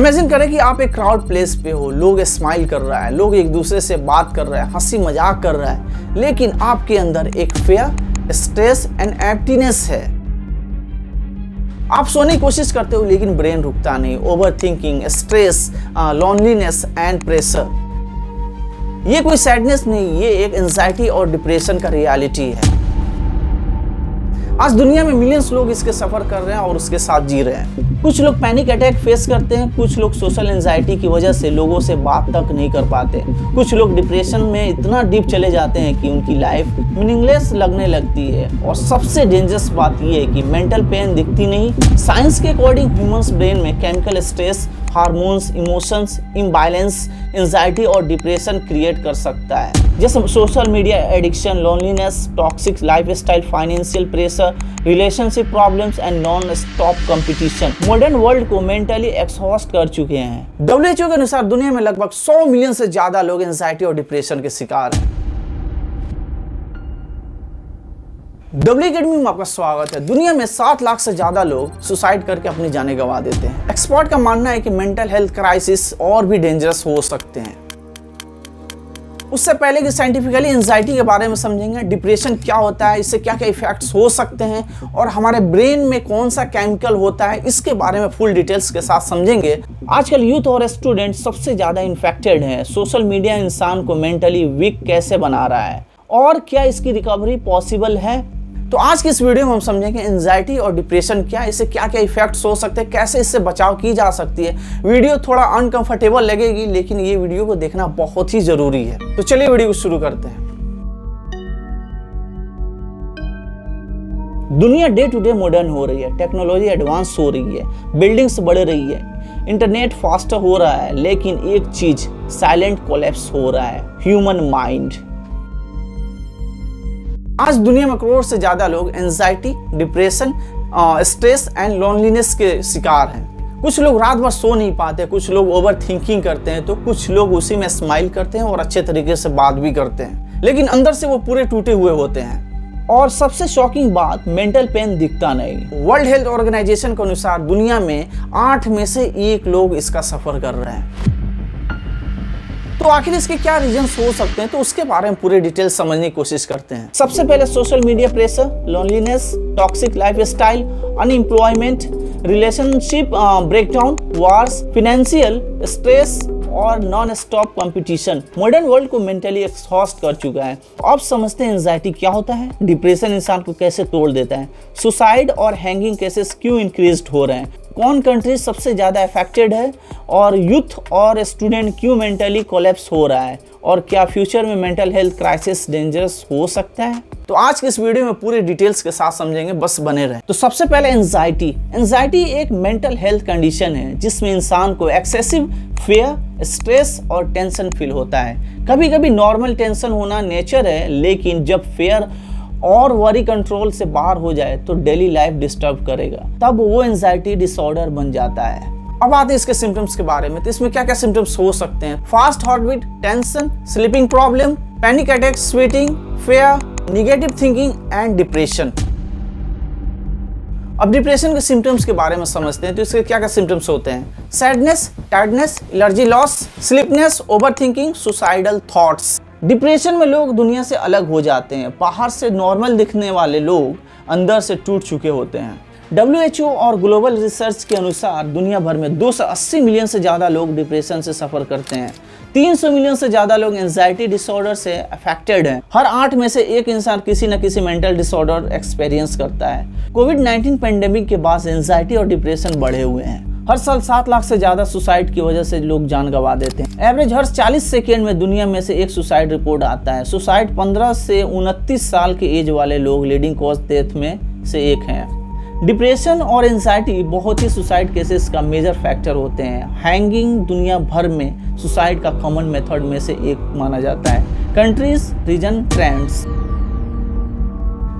Imagine करें कि आप एक क्राउड प्लेस पे हो, लोग स्माइल कर रहा है, लोग एक दूसरे से बात कर रहे हैं, हंसी मजाक कर रहा है, लेकिन आपके अंदर एक फियर, स्ट्रेस एंड एम्प्टीनेस है। आप सोने की कोशिश करते हो लेकिन ब्रेन रुकता नहीं। Over thinking, stress, loneliness and pressure. ये कोई सैडनेस नहीं, ये एक एंजाइटी और डिप्रेशन का रियलिटी है। आज दुनिया में मिलियंस लोग इसके सफर कर रहे हैं और उसके साथ जी रहे हैं। कुछ लोग पैनिक अटैक फेस करते हैं, कुछ लोग सोशल एंजाइटी की वजह से लोगों से बात तक नहीं कर पाते, कुछ लोग डिप्रेशन में इतना डीप चले जाते हैं कि उनकी लाइफ मीनिंगलेस लगने लगती है। और सबसे डेंजरस बात यह है कि मेंटल पेन दिखती नहीं। साइंस के अकॉर्डिंग ह्यूमंस ब्रेन में chemical stress, hormones, emotions imbalance anxiety और डिप्रेशन क्रिएट कर सकता है, जैसे social media addiction, loneliness, toxic lifestyle, financial pressure, relationship problems and non stop competition modern world को मेंटली एक्सहॉस्ट कर चुके हैं। WHO के अनुसार दुनिया में लगभग 100 मिलियन से ज्यादा लोग एंजाइटी और डिप्रेशन के शिकार हैं। डब्ल्यू अकेडमी में आपका स्वागत है। दुनिया में 7 लाख से ज्यादा लोग सुसाइड करके अपनी जानें गंवा देते हैं। एक्सपर्ट का मानना है कि मेंटल हेल्थ क्राइसिस और भी डेंजरस हो सकते हैं। उससे पहले कि साइंटिफिकली एंजाइटी के बारे में समझेंगे, डिप्रेशन क्या होता है, इससे क्या क्या इफेक्ट्स हो सकते हैं और हमारे ब्रेन में कौन सा केमिकल होता है, इसके बारे में फुल डिटेल्स के साथ समझेंगे। आजकल यूथ और स्टूडेंट सबसे ज्यादा इन्फेक्टेड हैं। सोशल मीडिया इंसान को मेंटली वीक कैसे बना रहा है और क्या इसकी रिकवरी पॉसिबल है, तो आज की इस वीडियो में हम समझेंगे एंजाइटी और डिप्रेशन क्या है, इससे क्या क्या इफेक्ट्स हो सकते हैं, कैसे इससे बचाव की जा सकती है। वीडियो थोड़ा अनकंफर्टेबल लगेगी लेकिन ये वीडियो को देखना बहुत ही जरूरी है। तो चलिए वीडियो को शुरू करते हैं। दुनिया डे टू डे मॉडर्न हो रही है, टेक्नोलॉजी एडवांस हो रही है, बिल्डिंग्स बढ़ रही है, इंटरनेट फास्टर हो रहा है, लेकिन एक चीज साइलेंट कोलैप्स हो रहा है, ह्यूमन माइंड। आज दुनिया में करोड़ से ज्यादा लोग anxiety, depression, stress and loneliness के शिकार हैं। कुछ लोग रात भर सो नहीं पाते, कुछ लोग ओवर थिंकिंग करते हैं, तो कुछ लोग उसी में स्माइल करते हैं और अच्छे तरीके से बात भी करते हैं, लेकिन अंदर से वो पूरे टूटे हुए होते हैं। और सबसे शॉकिंग बात, मेंटल पेन दिखता नहीं। वर्ल्ड हेल्थ ऑर्गेनाइजेशन के अनुसार दुनिया में 8 में से 1 लोग इसका सफर कर रहे हैं। तो आखिर इसके क्या रीजंस हो सकते हैं, तो उसके बारे में पूरे डिटेल समझने की कोशिश करते हैं। सबसे पहले social media pressure, loneliness, toxic lifestyle, unemployment, relationship breakdown, wars, financial stress और non stop competition modern world को मेंटली एक्सहॉस्ट कर चुका है। अब समझते हैं एंजाइटी क्या होता है, डिप्रेशन इंसान को कैसे तोड़ देता है, सुसाइड और हैंगिंग केसेस क्यों इंक्रीज हो रहे हैं, कौन कंट्री सबसे ज़्यादा अफेक्टेड है और यूथ और स्टूडेंट क्यों मेंटली कोलैप्स हो रहा है, और क्या फ्यूचर में मेंटल हेल्थ क्राइसिस डेंजरस हो सकता है। तो आज के इस वीडियो में पूरे डिटेल्स के साथ समझेंगे, बस बने रहें। तो सबसे पहले एंजाइटी एक मेंटल हेल्थ कंडीशन है जिसमें इंसान को एक्सेसिव फियर, स्ट्रेस और टेंशन फील होता है। कभी कभी नॉर्मल टेंशन होना नेचर है, लेकिन जब फियर और वरी कंट्रोल से बाहर हो जाए तो डेली लाइफ डिस्टर्ब करेगा, तब वो एंजाइटी डिसऑर्डर बन जाता है। अब आते हैं इसके सिम्टम्स के बारे में। तो इसमें क्या क्या सिम्टम्स हो सकते हैं, fast heart beat, tension, sleeping problem, panic attack, sweating, fear, negative thinking and depression. अब डिप्रेशन के सिम्टम्स के बारे में समझते हैं। तो इसके क्या क्या सिम्टम्स होते हैं, sadness, tiredness, energy loss, sleepiness, overthinking, suicidal thoughts. Depression में लोग दुनिया से अलग हो जाते हैं। बाहर से नॉर्मल दिखने वाले लोग अंदर से टूट चुके होते हैं। WHO और ग्लोबल रिसर्च के अनुसार दुनिया भर में 280 मिलियन से ज़्यादा लोग डिप्रेशन से सफ़र करते हैं। 300 मिलियन से ज़्यादा लोग एंजाइटी डिसऑर्डर से अफेक्टेड हैं। हर 8 में से 1 इंसान किसी न किसी मेंटल डिसऑर्डर एक्सपीरियंस करता है। कोविड-19 पेंडेमिक के बाद एंजाइटी और डिप्रेशन बढ़े हुए हैं। हर साल 7 लाख से ज्यादा सुसाइड की वजह से लोग जान गंवा देते हैं। एवरेज हर 40 सेकेंड में दुनिया में से 1 सुसाइड रिपोर्ट आता है। सुसाइड 15 से 29 साल के एज वाले लोग लीडिंग कॉज डेथ में से एक हैं। डिप्रेशन और एंजाइटी बहुत ही सुसाइड केसेस का मेजर फैक्टर होते हैं। हैंगिंग दुनिया भर में सुसाइड का कॉमन मेथड में से एक माना जाता है। Countries, region, trends.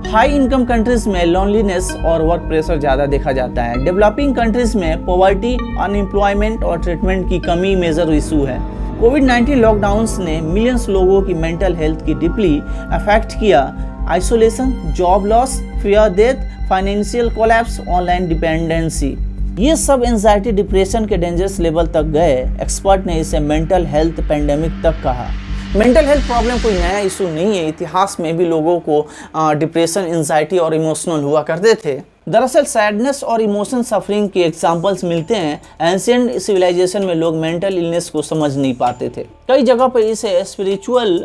High income countries में लोनलीनेस और वर्क प्रेशर ज़्यादा देखा जाता है। डेवलपिंग कंट्रीज में पॉवर्टी, अनएम्प्लॉयमेंट और ट्रीटमेंट की कमी मेजर इशू है। कोविड-19 लॉकडाउन्स ने मिलियंस लोगों की मेंटल हेल्थ की डीपली अफेक्ट किया। Isolation, job loss, fear death, financial collapse, online dependency. ये सब एंजाइटी डिप्रेशन के डेंजरस लेवल तक गए। एक्सपर्ट ने इसे मेंटल हेल्थ पेंडेमिक तक कहा। मेंटल हेल्थ प्रॉब्लम कोई नया इशू नहीं है, इतिहास में भी लोगों को डिप्रेशन, एंजाइटी और इमोशनल हुआ करते थे। दरअसल सैडनेस और इमोशन सफरिंग के एग्जाम्पल्स मिलते हैं। एंशिएंट सिविलाइजेशन में लोग मेंटल इलनेस को समझ नहीं पाते थे। कई जगह पर इसे स्पिरिचुअल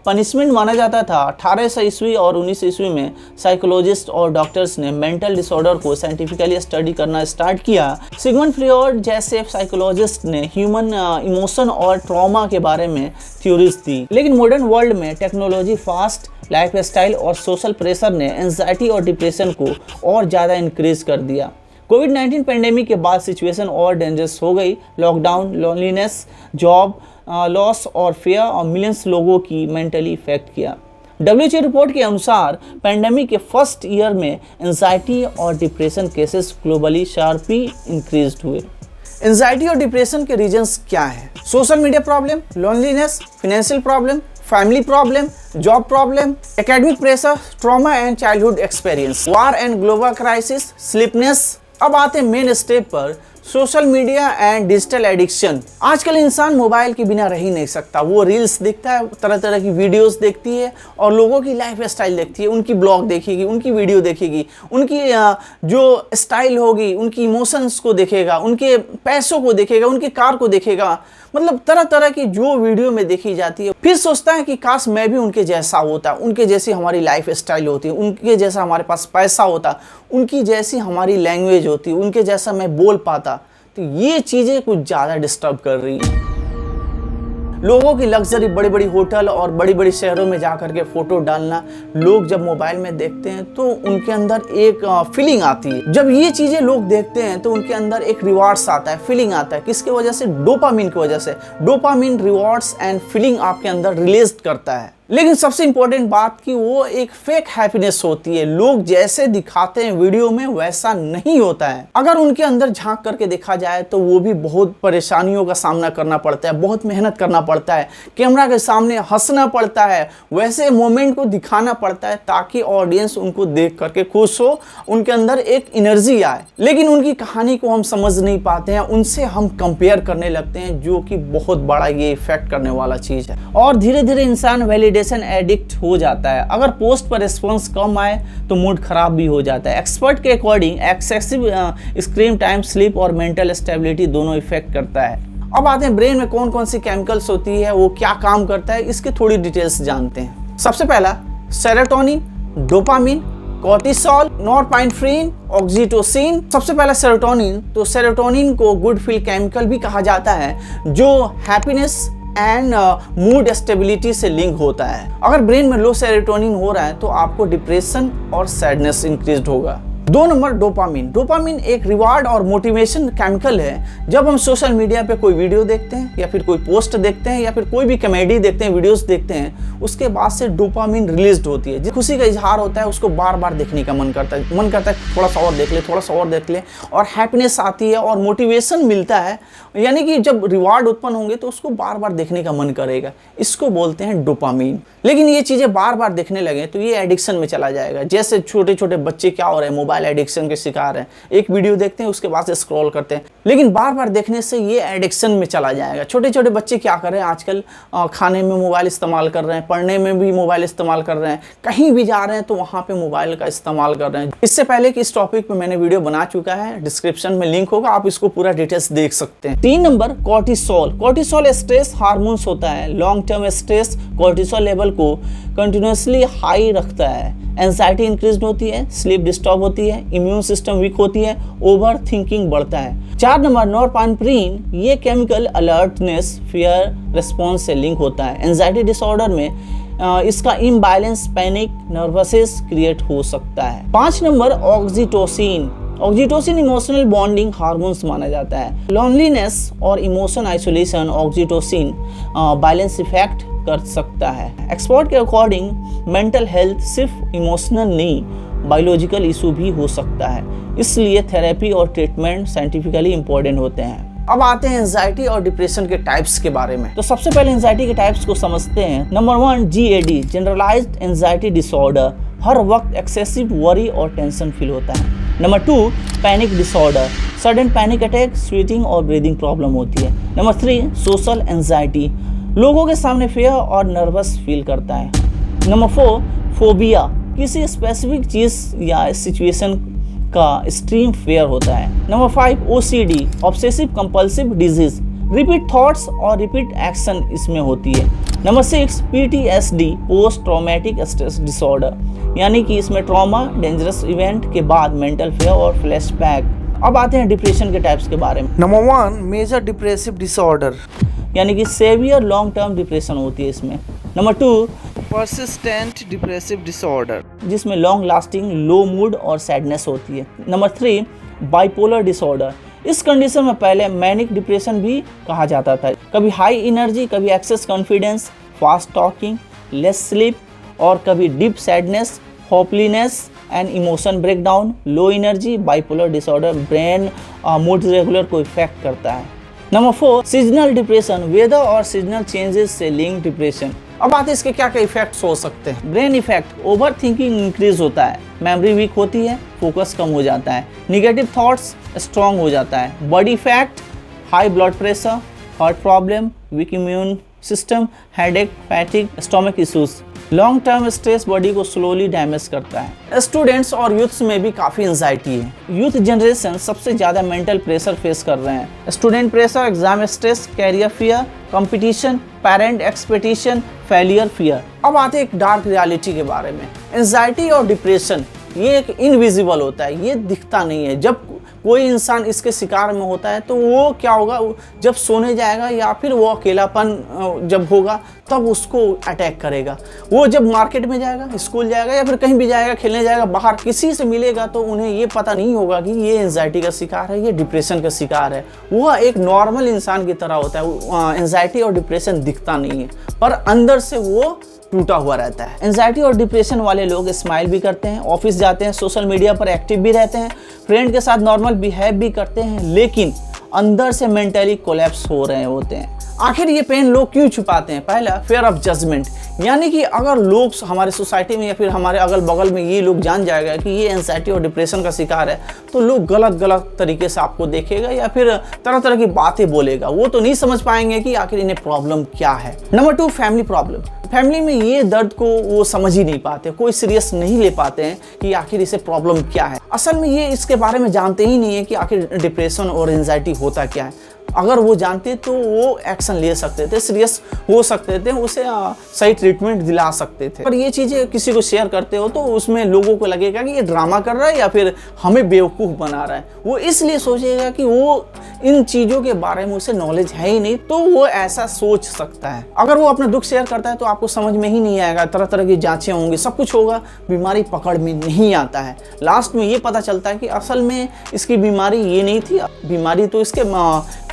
पनिशमेंट माना जाता था। 1800 ईस्वी और 1900 ईस्वी में साइकोलॉजिस्ट और डॉक्टर्स ने मेंटल डिसऑर्डर को साइंटिफिकली स्टडी करना स्टार्ट किया। सिगमंड फ्रॉइड जैसे साइकोलॉजिस्ट ने ह्यूमन इमोशन और ट्रॉमा के बारे में थ्योरीज दी। लेकिन मॉडर्न वर्ल्ड में टेक्नोलॉजी, फास्ट लाइफस्टाइल और सोशल प्रेशर ने एंजाइटी और डिप्रेशन को और ज़्यादा इंक्रीज कर दिया। कोविड-19 पेंडेमिक के बाद सिचुएशन और डेंजरस हो गई। लॉकडाउन, लोनलीनेस, जॉब लॉस और फियर और मिलियंस लोगों की मेंटली इफेक्ट किया। WHO रिपोर्ट के अनुसार पेंडेमिक के फर्स्ट ईयर में एंजाइटी और depression cases globally sharply increase हुए। एंजाइटी और डिप्रेशन के रीजंस क्या हैं? Social media problem, loneliness, financial problem, family problem, job problem, academic pressure, trauma and childhood experience, war and global crisis, sleepiness. अब आते हैं मेन स्टेप पर, social media and digital addiction. आजकल इंसान मोबाइल के बिना रह ही नहीं सकता। वो रील्स देखता है, तरह तरह की वीडियोस देखती है और लोगों की लाइफ स्टाइल देखती है, उनकी ब्लॉग देखेगी, उनकी वीडियो देखेगी, उनकी जो स्टाइल होगी, उनकी इमोशंस को देखेगा, उनके पैसों को देखेगा, उनकी कार को देखेगा, मतलब तरह तरह की जो वीडियो में देखी जाती है। फिर सोचता है कि काश मैं भी उनके जैसा होता, उनके जैसी हमारी लाइफ स्टाइल होती, उनके जैसा हमारे पास पैसा होता, उनकी जैसी हमारी लैंग्वेज होती, उनके जैसा मैं बोल पाता। तो ये चीज़ें कुछ ज़्यादा डिस्टर्ब कर रही हैं। लोगों की लग्जरी, बड़ी बड़ी होटल और बड़ी बड़ी शहरों में जा करके फ़ोटो डालना, लोग जब मोबाइल में देखते हैं तो उनके अंदर एक फीलिंग आती है। जब ये चीज़ें लोग देखते हैं तो उनके अंदर एक रिवार्ड्स आता है, फीलिंग आता है। किसकी वजह से? डोपामिन की वजह से। डोपामिन रिवार्ड्स एंड फीलिंग आपके अंदर रिलीज करता है। लेकिन सबसे इंपॉर्टेंट बात कि वो एक फेक हैप्पीनेस होती है। लोग जैसे दिखाते हैं वीडियो में वैसा नहीं होता है। अगर उनके अंदर झांक करके देखा जाए तो वो भी बहुत परेशानियों का सामना करना पड़ता है, बहुत मेहनत करना पड़ता है, कैमरा के सामने हंसना पड़ता है, वैसे मोमेंट को दिखाना पड़ता है ताकि ऑडियंस उनको देख करके खुश हो, उनके अंदर एक एनर्जी आए। लेकिन उनकी कहानी को हम समझ नहीं पाते हैं, उनसे हम कंपेयर करने लगते हैं, जो कि बहुत बड़ा ये इफेक्ट करने वाला चीज़ है। और धीरे धीरे इंसान वैलिडेशन एडिक्ट हो जाता है। अगर पोस्ट पर रिस्पॉन्स कम आए तो मूड खराब भी हो जाता है। एक्सपर्ट के according excessive screen time sleep और मेंटल स्टेबिलिटी दोनों इफेक्ट करता है। अब आते हैं ब्रेन में कौन कौन सी केमिकल्स होती है, वो क्या काम करता है, इसके थोड़ी डिटेल्स जानते हैं। सबसे पहला serotonin, dopamine, cortisol, norepinephrine, oxytocin. सबसे पहला सेरोटोनिन। तो सेरोटोनिन को गुड फील केमिकल भी कहा जाता है, जो हैप्पीनेस एंड मूड स्टेबिलिटी से लिंक होता है। अगर ब्रेन में लो सेरोटोनिन हो रहा है तो आपको डिप्रेशन और सैडनेस इंक्रीज होगा। 2 नंबर डोपामिन। डोपामिन एक रिवार्ड और मोटिवेशन केमिकल है। जब हम सोशल मीडिया पे कोई वीडियो देखते हैं या फिर कोई पोस्ट देखते हैं या फिर कोई भी कॉमेडी देखते हैं, वीडियोस देखते हैं, उसके बाद से डोपामिन रिलीज होती है। जिस खुशी का इजहार होता है उसको बार बार देखने का मन करता है थोड़ा सा और देख ले, थोड़ा सा और देख ले, और हैप्पीनेस आती है और मोटिवेशन मिलता है। यानी कि जब रिवार्ड उत्पन्न होंगे तो उसको बार बार देखने का मन करेगा। इसको बोलते हैं डोपामिन। लेकिन ये चीज़ें बार बार देखने लगे तो ये एडिक्शन में चला जाएगा। जैसे छोटे छोटे बच्चे क्या हो रहे हैं, मोबाइल एडिक्शन के शिकार हैं। एक वीडियो देखते हैं, उसके बाद से स्क्रॉल करते हैं, लेकिन बार बार देखने से ये एडिक्शन में चला जाएगा। छोटे छोटे बच्चे क्या कर रहे हैं आजकल, खाने में मोबाइल इस्तेमाल कर रहे हैं, पढ़ने में भी मोबाइल इस्तेमाल कर रहे हैं, कहीं भी जा रहे हैं तो वहाँ पे मोबाइल का इस्तेमाल कर रहे हैं। इससे पहले कि इस टॉपिक पे मैंने वीडियो बना चुका है, डिस्क्रिप्शन में लिंक होगा, आप इसको पूरा डिटेल्स देख सकते हैं। 3 number cortisol. Cortisol stress hormones होता है। Long term stress cortisol level को कंटिन्यूसली हाई रखता है। एंजाइटी इंक्रीज होती है, स्लीप डिस्टर्ब होती है, इम्यून सिस्टम वीक होती है, ओवर थिंकिंग बढ़ता है। 4 नंबर नॉरपेनेफ्रिन। ये केमिकल अलर्टनेस, फियर रिस्पॉन्स से लिंक होता है। एंजाइटी डिसऑर्डर में इसका इम्बैलेंस, पैनिक, नर्वसनेस क्रिएट हो सकता है। 5 number oxytocin. Oxytocin emotional bonding hormones माना जाता है। लोनलीनेस और emotion isolation oxytocin balance effect कर सकता है। एक्सपर्ट के अकॉर्डिंग मेंटल हेल्थ सिर्फ इमोशनल नहीं, बायोलॉजिकल इशू भी हो सकता है, इसलिए थेरेपी और ट्रीटमेंट साइंटिफिकली इंपॉर्टेंट होते हैं। अब आते हैं एंजाइटी और डिप्रेशन के टाइप्स के बारे में। तो सबसे पहले एंजाइटी के टाइप्स को समझते हैं। Number 1 GAD, generalized anxiety disorder. हर वक्त एक्सेसिव वरी और टेंशन फील होता है। Number 2, panic disorder, sudden panic attack, sweating और ब्रीदिंग प्रॉब्लम होती है। नंबर 3, सोशल एंजाइटी, लोगों के सामने फेयर और नर्वस फील करता है। नंबर 4, फोबिया, किसी स्पेसिफिक चीज़ या सिचुएशन का एक्सट्रीम फेयर होता है। Number 5, OCD, obsessive compulsive disease, repeat thoughts और रिपीट एक्शन इसमें होती है। Number 6, PTSD, post traumatic stress disorder, यानी कि इसमें ट्रॉमा, डेंजरस इवेंट के बाद मेंटल फेयर और फ्लैशबैक। अब आते हैं डिप्रेशन के टाइप्स के बारे में। नंबर 1, मेजर डिप्रेसिव डिसऑर्डर, यानी कि सेवियर लॉन्ग टर्म डिप्रेशन होती है इसमें। नंबर 2, पर्सिस्टेंट डिप्रेसिव डिसऑर्डर, जिसमें लॉन्ग लास्टिंग लो मूड और सैडनेस होती है। नंबर 3, बाइपोलर डिसऑर्डर, इस कंडीशन में पहले मैनिक डिप्रेशन भी कहा जाता था। कभी हाई एनर्जी, कभी excess confidence, fast talking, less sleep और कभी deep sadness, hopelessness and emotion breakdown. Low energy bipolar disorder brain mood regular को इफेक्ट करता है। नंबर 4, सीजनल डिप्रेशन, वेदर और सीजनल चेंजेस से लिंक डिप्रेशन। अब आते हैं इसके क्या क्या इफेक्ट्स हो सकते हैं। Brain effect, over thinking increase होता है, मेमोरी वीक होती है, फोकस कम हो जाता है, निगेटिव थॉट्स स्ट्रॉन्ग हो जाता है। Body effect, high blood pressure, heart problem, week immune system, headache, फैटिक, stomach issues. Long term stress body को स्लोली डैमेज करता है। स्टूडेंट्स और यूथ्स में भी काफ़ी एंजाइटी है। यूथ जनरेशन सबसे ज़्यादा मेंटल प्रेशर फेस कर रहे हैं। Student pressure, exam stress, career fear, competition, parent expectation, failure fear. अब आते हैं एक डार्क रियलिटी के बारे में। एंजाइटी और डिप्रेशन ये एक इनविजिबल होता है, ये दिखता नहीं है। जब कोई इंसान इसके शिकार में होता है तो वो क्या होगा, जब सोने जाएगा या फिर वो अकेलापन जब होगा तब उसको अटैक करेगा। वो जब मार्केट में जाएगा, स्कूल जाएगा या फिर कहीं भी जाएगा, खेलने जाएगा, बाहर किसी से मिलेगा तो उन्हें ये पता नहीं होगा कि ये एंजाइटी का शिकार है, ये डिप्रेशन का शिकार है। वह एक नॉर्मल इंसान की तरह होता है। एंजाइटी और डिप्रेशन दिखता नहीं है पर अंदर से वो टूटा हुआ रहता है। एंजाइटी और डिप्रेशन वाले लोग स्माइल भी करते हैं, ऑफिस जाते हैं, सोशल मीडिया पर एक्टिव भी रहते हैं, फ्रेंड के साथ नॉर्मल बिहेव भी करते हैं, लेकिन अंदर से मेंटली कोलैप्स हो रहे होते हैं। आखिर ये पेन लोग क्यों छुपाते हैं? पहला, फेयर ऑफ जजमेंट, यानी कि अगर लोग हमारे सोसाइटी में या फिर हमारे अगल बगल में ये लोग जान जाएगा कि ये एंजाइटी और डिप्रेशन का शिकार है तो लोग गलत गलत तरीके से आपको देखेगा या फिर तरह तरह की बातें बोलेगा। वो तो नहीं समझ पाएंगे कि आखिर इन्हें प्रॉब्लम क्या है। Number 2, family problem. फैमिली में ये दर्द को वो समझ ही नहीं पाते, कोई सीरियस नहीं ले पाते हैं कि आखिर इसे प्रॉब्लम क्या है। असल में ये इसके बारे में जानते ही नहीं है कि आखिर डिप्रेशन और एंजाइटी होता क्या है। अगर वो जानते तो वो एक्शन ले सकते थे, सीरियस हो सकते थे, उसे सही ट्रीटमेंट दिला सकते थे। पर ये चीज़ें किसी को शेयर करते हो तो उसमें लोगों को लगेगा कि ये ड्रामा कर रहा है या फिर हमें बेवकूफ़ बना रहा है। वो इसलिए सोचेगा कि वो इन चीज़ों के बारे में उसे नॉलेज है ही नहीं, तो वो ऐसा सोच सकता है। अगर वो अपना दुख शेयर करता है तो आपको समझ में ही नहीं आएगा, तरह तरह की जांचें होंगी, सब कुछ होगा, बीमारी पकड़ में नहीं आता है। लास्ट में ये पता चलता है कि असल में इसकी बीमारी ये नहीं थी, बीमारी तो इसके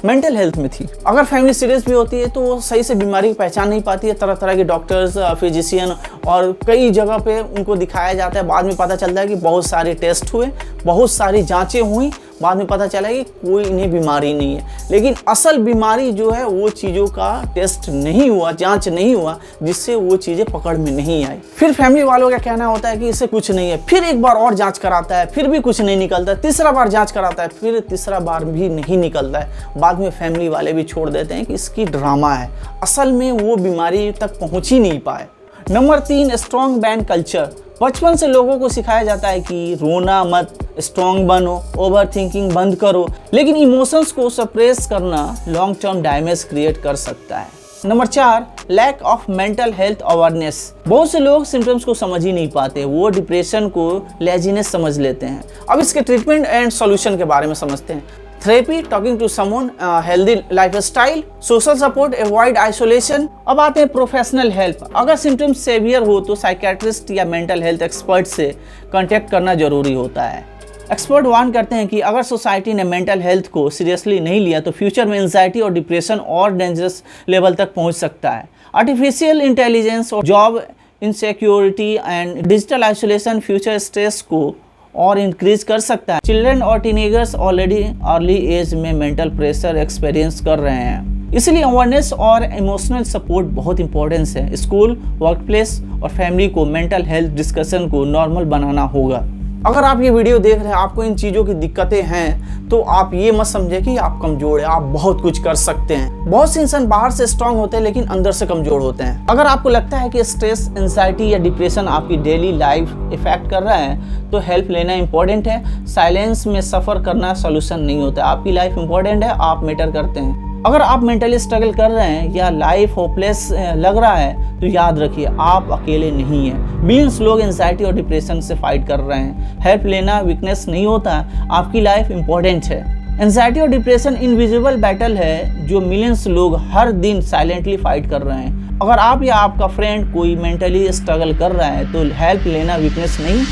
मेंटल हेल्थ में थी। अगर फैमिली सीरियस भी होती है तो वो सही से बीमारी की पहचान नहीं पाती है। तरह तरह के डॉक्टर्स, फिजिशियन और कई जगह पे उनको दिखाया जाता है। बाद में पता चलता है कि बहुत सारे टेस्ट हुए, बहुत सारी जांचें हुई, बाद में पता चला कि कोई इन्हें बीमारी नहीं है। लेकिन असल बीमारी जो है वो चीज़ों का टेस्ट नहीं हुआ, जांच नहीं हुआ, जिससे वो चीज़ें पकड़ में नहीं आई। फिर फैमिली वालों का कहना होता है कि इससे कुछ नहीं है, फिर एक बार और जांच कराता है, फिर भी कुछ नहीं निकलता, तीसरा बार जांच कराता है, फिर तीसरा बार भी नहीं निकलता है। बाद में फैमिली वाले भी छोड़ देते हैं कि इसकी ड्रामा है, असल में वो बीमारी तक पहुँच ही नहीं पाए। Number 3, strong band culture. बचपन से लोगों को सिखाया जाता है कि रोना मत, स्ट्रॉन्ग बनो, ओवर थिंकिंग बंद करो, लेकिन इमोशंस को सप्रेस करना लॉन्ग टर्म डैमेज क्रिएट कर सकता है। Number 4, lack of mental health awareness. बहुत से लोग सिम्टम्स को समझ ही नहीं पाते, वो डिप्रेशन को लेजीनेस समझ लेते हैं। अब इसके ट्रीटमेंट एंड सॉल्यूशन के बारे में समझते हैं। Therapy, talking to someone, healthy lifestyle, social support, avoid isolation. अब आते हैं प्रोफेशनल हेल्प। अगर सिम्टम्स सेवियर हो तो साइकियाट्रिस्ट या मेंटल हेल्थ एक्सपर्ट से कांटेक्ट करना जरूरी होता है। एक्सपर्ट वार्न करते हैं कि अगर सोसाइटी ने मेंटल हेल्थ को सीरियसली नहीं लिया तो फ्यूचर में एंजाइटी और डिप्रेशन और डेंजरस लेवल तक पहुंच सकता है। आर्टिफिशियल इंटेलिजेंस और job insecurity and digital isolation future stress को और इंक्रीज कर सकता है। चिल्ड्रन और टीनेजर्स ऑलरेडी अर्ली एज में मेंटल प्रेशर एक्सपीरियंस कर रहे हैं, इसलिए अवेयरनेस और इमोशनल सपोर्ट बहुत इंपॉर्टेंस है। स्कूल, वर्क प्लेस और फैमिली को मेंटल हेल्थ डिस्कशन को नॉर्मल बनाना होगा। अगर आप ये वीडियो देख रहे हैं, आपको इन चीज़ों की दिक्कतें हैं, तो आप ये मत समझे कि आप कमज़ोर हैं, आप बहुत कुछ कर सकते हैं। बहुत से इंसान बाहर से स्ट्रांग होते हैं लेकिन अंदर से कमज़ोर होते हैं। अगर आपको लगता है कि स्ट्रेस, एंजाइटी या डिप्रेशन आपकी डेली लाइफ इफेक्ट कर रहा है, तो हेल्प लेना इंपॉर्टेंट है। साइलेंस में सफ़र करना सोल्यूशन नहीं होता। आपकी लाइफ इंपॉर्टेंट है, आप मैटर करते हैं। अगर आप मेंटली स्ट्रगल कर रहे हैं या लाइफ होपलेस लग रहा है, तो याद रखिए आप अकेले नहीं हैं। मिलियंस लोग एंजाइटी और डिप्रेशन से फाइट कर रहे हैं। हेल्प लेना वीकनेस नहीं होता, आपकी लाइफ इंपॉर्टेंट है। एंजाइटी और डिप्रेशन इनविजिबल बैटल है जो मिलियंस लोग हर दिन साइलेंटली फाइट कर रहे हैं। अगर आप या आपका फ्रेंड कोई मेंटली स्ट्रगल कर रहा है, तो हेल्प लेना वीकनेस नहीं,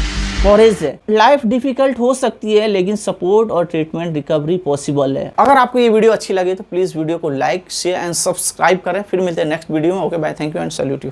कॉरेज है। लाइफ डिफिकल्ट हो सकती है लेकिन सपोर्ट और ट्रीटमेंट रिकवरी पॉसिबल है। अगर आपको ये वीडियो अच्छी लगी तो प्लीज़ वीडियो को लाइक, शेयर एंड सब्सक्राइब करें। फिर मिलते हैं नेक्स्ट वीडियो में। Okay bye, thank you and salute you.